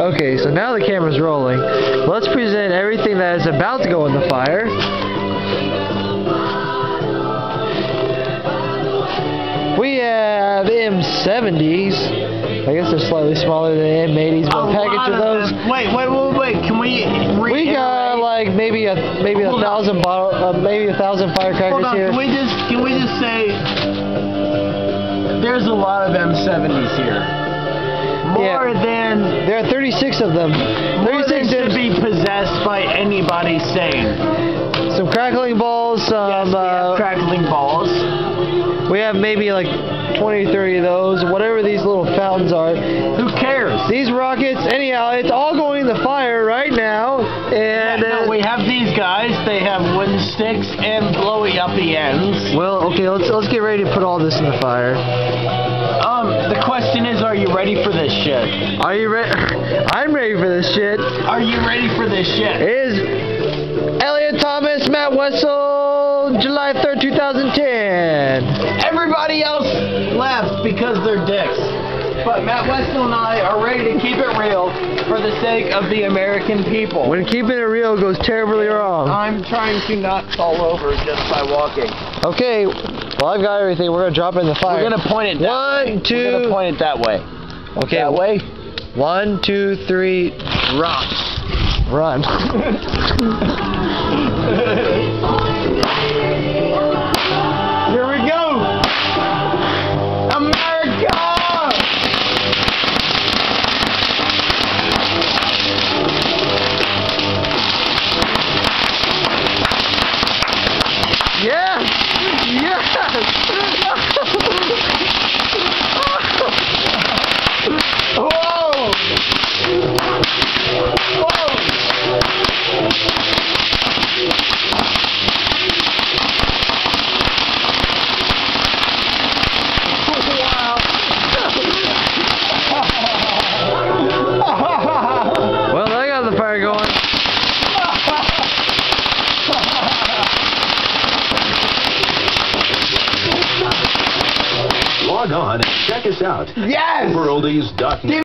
Okay, so now the camera's rolling. Let's present everything that is about to go in the fire. We have M70s. I guess they're slightly smaller than M80s, but a package of those. Wait. Can we got like maybe a thousand firecrackers Hold on, here. Can we just say there's a lot of M70s here. More than there are 36 of them. 36 should be possessed by anybody sane. Some crackling balls. Some we have crackling balls. We have maybe like 20 or 30 of those. Whatever these little fountains are. Who cares? These rockets. Anyhow, it's all going in the fire right now. And no, we have these guys. They have wooden sticks and blowy uppy ends. Well, okay. Let's get ready to put all this in the fire. The question is, are you ready for this shit? Are you ready? I'm ready for this shit. Are you ready for this shit? Is Elliot Thomas, Matt Wessel, July 3rd, 2010. Everybody else left because they're dicks. But Matt Wessel and I are ready to keep it real for the sake of the American people. When keeping it real goes terribly wrong. I'm trying to not fall over just by walking. Okay, well I've got everything. We're gonna drop it in the fire. We're gonna point it that way. We're gonna point it that way. Okay. That way. 1, 2, 3, rock. Run. Here we go! America! Yes! Yes! Whoa! Whoa! Well, I got the fire going. Log on and check us out. Yes! Worldies.net.